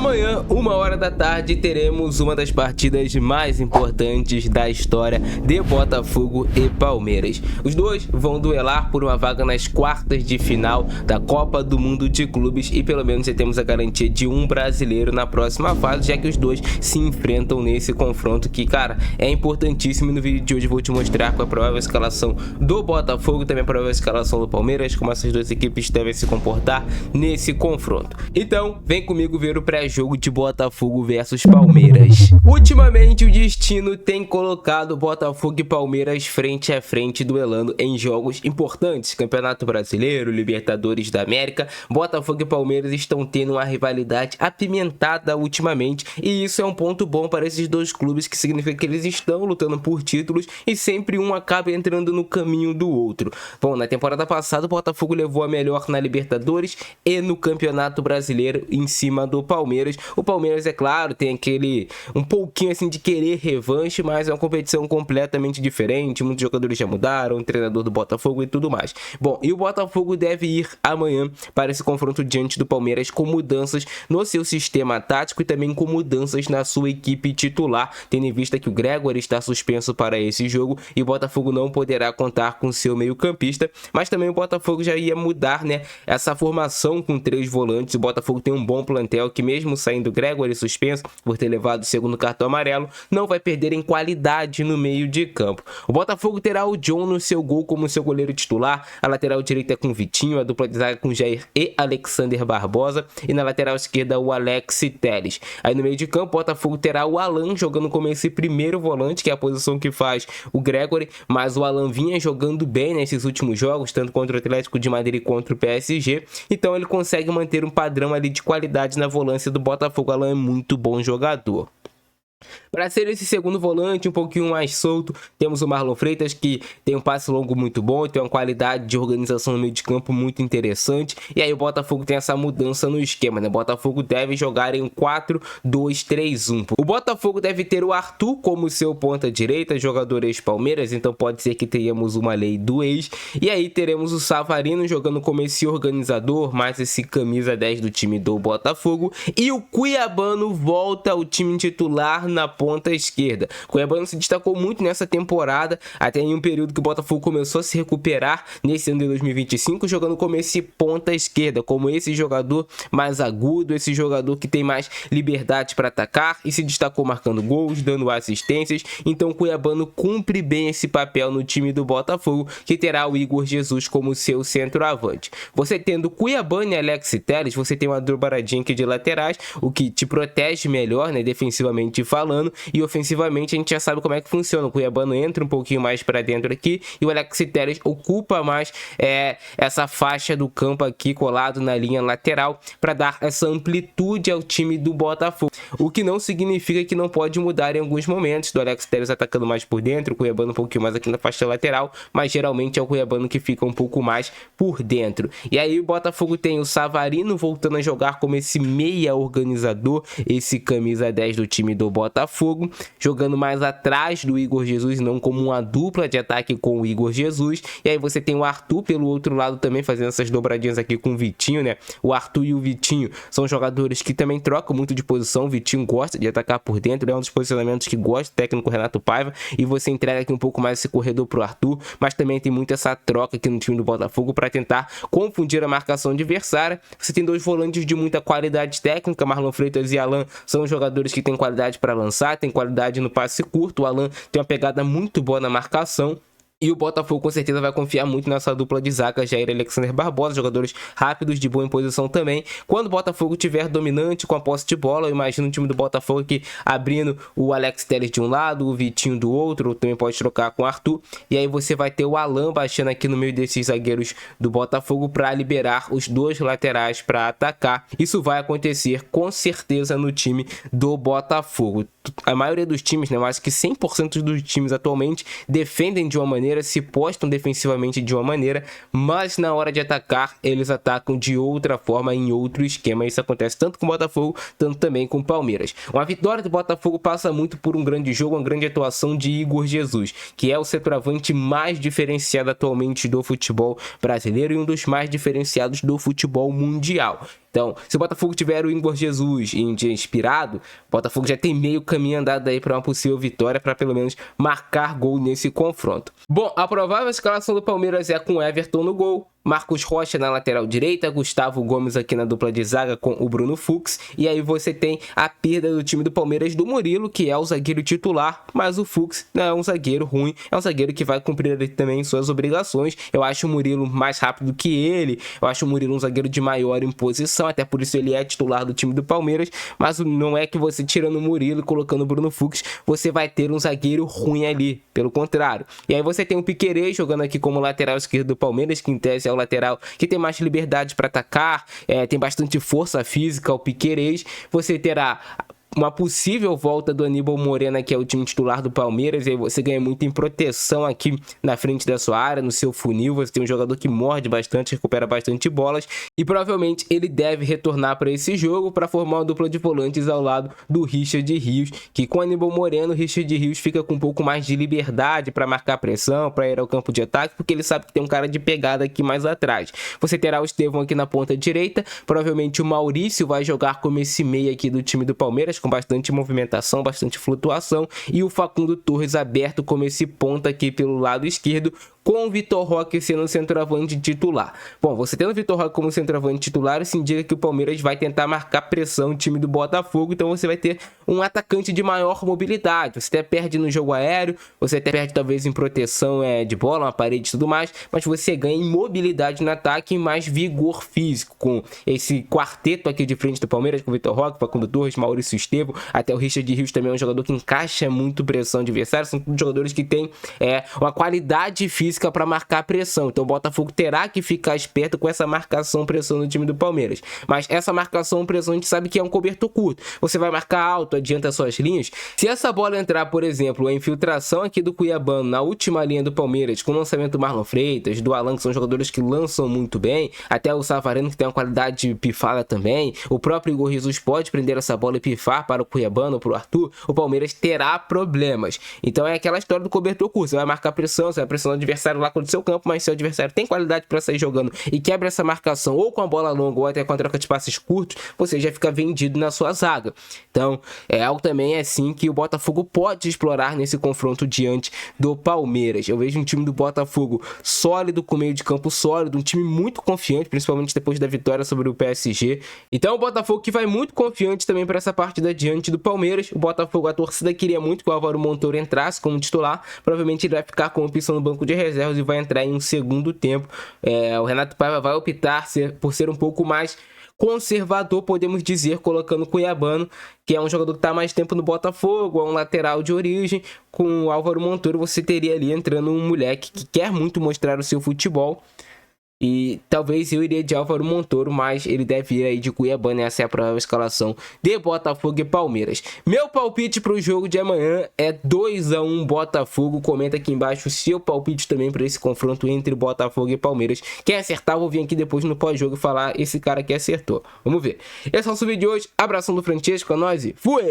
Amanhã, 1h da tarde, teremos uma das partidas mais importantes da história de Botafogo e Palmeiras. Os dois vão duelar por uma vaga nas quartas de final da Copa do Mundo de Clubes e pelo menos já temos a garantia de um brasileiro na próxima fase, já que os dois se enfrentam nesse confronto que, cara, é importantíssimo. No vídeo de hoje vou te mostrar qual é a provável escalação do Botafogo e também a provável escalação do Palmeiras, como essas duas equipes devem se comportar nesse confronto. Então, vem comigo ver o pré-jogo de Botafogo versus Palmeiras. Ultimamente o destino tem colocado Botafogo e Palmeiras frente a frente duelando em jogos importantes, Campeonato Brasileiro, Libertadores da América. Botafogo e Palmeiras estão tendo uma rivalidade apimentada ultimamente e isso é um ponto bom para esses dois clubes, que significa que eles estão lutando por títulos e sempre um acaba entrando no caminho do outro. Bom, na temporada passada o Botafogo levou a melhor na Libertadores e no Campeonato Brasileiro em cima do Palmeiras. O Palmeiras, é claro, tem aquele um pouquinho assim de querer revanche, mas é uma competição completamente diferente, muitos jogadores já mudaram, o treinador do Botafogo e tudo mais. Bom, e o Botafogo deve ir amanhã para esse confronto diante do Palmeiras com mudanças no seu sistema tático e também com mudanças na sua equipe titular, tendo em vista que o Gregory está suspenso para esse jogo e o Botafogo não poderá contar com seu meio-campista, mas também o Botafogo já ia mudar, né, essa formação com 3 volantes. O Botafogo tem um bom plantel que, mesmo saindo Gregory suspenso por ter levado o segundo cartão amarelo, não vai perder em qualidade no meio de campo. O Botafogo terá o John no seu gol como seu goleiro titular, a lateral direita é com Vitinho, a dupla de zaga com Jair e Alexander Barbosa e na lateral esquerda o Alex Telles. Aí no meio de campo o Botafogo terá o Alan jogando como esse primeiro volante, que é a posição que faz o Gregory, mas o Alan vinha jogando bem nesses últimos jogos, tanto contra o Atlético de Madrid contra o PSG, então ele consegue manter um padrão ali de qualidade na volância do Botafogo. O Alan é muito bom jogador. Para ser esse segundo volante um pouquinho mais solto, temos o Marlon Freitas, que tem um passe longo muito bom, tem uma qualidade de organização no meio de campo muito interessante. E aí o Botafogo tem essa mudança no esquema, né? O Botafogo deve jogar em 4-2-3-1. O Botafogo deve ter o Arthur como seu ponta direita, jogador ex-Palmeiras, então pode ser que tenhamos uma lei do ex. E aí teremos o Savarino jogando como esse organizador, mais esse camisa 10 do time do Botafogo. E o Cuiabano volta ao time titular na ponta esquerda. O Cuiabano se destacou muito nessa temporada, até em um período que o Botafogo começou a se recuperar nesse ano de 2025, jogando como esse ponta esquerda, como esse jogador mais agudo, esse jogador que tem mais liberdade para atacar e se destacou marcando gols, dando assistências. Então o Cuiabano cumpre bem esse papel no time do Botafogo, que terá o Igor Jesus como seu centroavante. Você tendo Cuiabano e Alex Telles, você tem uma dobradinha aqui de laterais, o que te protege melhor, né, defensivamente falando, e ofensivamente a gente já sabe como é que funciona. O Cuiabano entra um pouquinho mais para dentro aqui e o Alex Telles ocupa mais essa faixa do campo aqui colado na linha lateral para dar essa amplitude ao time do Botafogo, o que não significa que não pode mudar em alguns momentos, do Alex Telles atacando mais por dentro, o Cuiabano um pouquinho mais aqui na faixa lateral, mas geralmente é o Cuiabano que fica um pouco mais por dentro. E aí o Botafogo tem o Savarino voltando a jogar como esse meia organizador, esse camisa 10 do time do Botafogo, jogando mais atrás do Igor Jesus, não como uma dupla de ataque com o Igor Jesus. E aí você tem o Arthur pelo outro lado também fazendo essas dobradinhas aqui com o Vitinho, né? O Arthur e o Vitinho são jogadores que também trocam muito de posição. O Vitinho gosta de atacar por dentro, é um dos posicionamentos que gosta do técnico Renato Paiva, e você entrega aqui um pouco mais esse corredor pro Arthur, mas também tem muito essa troca aqui no time do Botafogo para tentar confundir a marcação adversária. Você tem 2 volantes de muita qualidade técnica, Marlon Freitas e Alan são jogadores que têm qualidade para lançar, tem qualidade no passe curto. O Alan tem uma pegada muito boa na marcação. E o Botafogo com certeza vai confiar muito nessa dupla de zaga, Jair e Alexander Barbosa, jogadores rápidos, de boa imposição também. Quando o Botafogo tiver dominante com a posse de bola, eu imagino o time do Botafogo aqui abrindo o Alex Telles de um lado, o Vitinho do outro, também pode trocar com o Arthur. E aí você vai ter o Alan baixando aqui no meio desses zagueiros do Botafogo para liberar os 2 laterais para atacar. Isso vai acontecer com certeza no time do Botafogo. A maioria dos times, né, eu acho que 100% dos times atualmente defendem de uma maneira, se postam defensivamente de uma maneira, mas na hora de atacar eles atacam de outra forma, em outro esquema. Isso acontece tanto com o Botafogo, tanto também com o Palmeiras. Uma vitória do Botafogo passa muito por um grande jogo, uma grande atuação de Igor Jesus, que é o centroavante mais diferenciado atualmente do futebol brasileiro e um dos mais diferenciados do futebol mundial. Então, se o Botafogo tiver o Igor Jesus em dia inspirado, o Botafogo já tem meio caminho andado aí para uma possível vitória, para pelo menos marcar gol nesse confronto. Bom, a provável escalação do Palmeiras é com Everton no gol, Marcos Rocha na lateral direita, Gustavo Gomes aqui na dupla de zaga com o Bruno Fux, e aí você tem a perda do time do Palmeiras do Murilo, que é o zagueiro titular, mas o Fux não é um zagueiro ruim, é um zagueiro que vai cumprir ali também suas obrigações. Eu acho o Murilo mais rápido que ele, eu acho o Murilo um zagueiro de maior imposição, até por isso ele é titular do time do Palmeiras, mas não é que você tirando o Murilo e colocando o Bruno Fux, você vai ter um zagueiro ruim ali, pelo contrário. E aí você tem o Piquerez jogando aqui como lateral esquerdo do Palmeiras, que em tese é o lateral que tem mais liberdade para atacar, tem bastante força física, o Piquerez. Você terá uma possível volta do Aníbal Morena, que é o time titular do Palmeiras, e aí você ganha muito em proteção aqui na frente da sua área, no seu funil. Você tem um jogador que morde bastante, recupera bastante bolas, e provavelmente ele deve retornar para esse jogo para formar uma dupla de volantes ao lado do Richard Rios, que com o Aníbal Moreno, o Richard Rios fica com um pouco mais de liberdade para marcar pressão, para ir ao campo de ataque, porque ele sabe que tem um cara de pegada aqui mais atrás. Você terá o Estevão aqui na ponta direita, provavelmente o Maurício vai jogar como esse meia aqui do time do Palmeiras, com bastante movimentação, bastante flutuação, e o Facundo Torres aberto como esse ponta aqui pelo lado esquerdo, com o Vitor Roque sendo o centroavante titular. Bom, você tendo o Vitor Roque como centroavante titular, isso indica que o Palmeiras vai tentar marcar pressão no time do Botafogo, então você vai ter um atacante de maior mobilidade. Você até perde no jogo aéreo, você até perde talvez em proteção de bola, uma parede e tudo mais, mas você ganha em mobilidade no ataque e mais vigor físico, com esse quarteto aqui de frente do Palmeiras, com o Vitor Roque, Facundo Torres, Maurício Estevão, até o Richard Rios também é um jogador que encaixa muito pressão adversária. São todos jogadores que têm uma qualidade física para marcar pressão, então o Botafogo terá que ficar esperto com essa marcação pressão no time do Palmeiras. Mas essa marcação pressão a gente sabe que é um cobertor curto, você vai marcar alto, adianta suas linhas. Se essa bola entrar, por exemplo, a infiltração aqui do Cuiabano na última linha do Palmeiras, com o lançamento do Marlon Freitas, do Alan, que são jogadores que lançam muito bem, até o Savarino, que tem uma qualidade pifada também, o próprio Igor Jesus pode prender essa bola e pifar para o Cuiabano, para o Arthur, o Palmeiras terá problemas. Então é aquela história do cobertor curto, você vai marcar pressão, você vai pressionar o adversário lá contra o seu campo, mas se o adversário tem qualidade para sair jogando e quebra essa marcação ou com a bola longa ou até com a troca de passes curtos, você já fica vendido na sua zaga. Então é algo também assim que o Botafogo pode explorar nesse confronto diante do Palmeiras. Eu vejo um time do Botafogo sólido, com meio de campo sólido, um time muito confiante, principalmente depois da vitória sobre o PSG. Então o Botafogo que vai muito confiante também para essa partida diante do Palmeiras. O Botafogo, a torcida queria muito que o Álvaro Montoro entrasse como titular, provavelmente ele vai ficar com opção no banco de reservas e vai entrar em um segundo tempo. O Renato Paiva vai optar por ser um pouco mais conservador, podemos dizer, colocando o Cuiabano, que é um jogador que está mais tempo no Botafogo, é um lateral de origem. Com o Álvaro Montoro você teria ali entrando um moleque que quer muito mostrar o seu futebol, e talvez eu iria de Álvaro Montoro, mas ele deve ir aí de Cuiabano. Essa é a provável escalação de Botafogo e Palmeiras. Meu palpite para o jogo de amanhã é 2-1 Botafogo. Comenta aqui embaixo o seu palpite também para esse confronto entre Botafogo e Palmeiras. Quem acertar, vou vir aqui depois no pós-jogo e falar esse cara que acertou. Vamos ver. Esse é o nosso vídeo de hoje. Abração do Francesco, a nós e fui!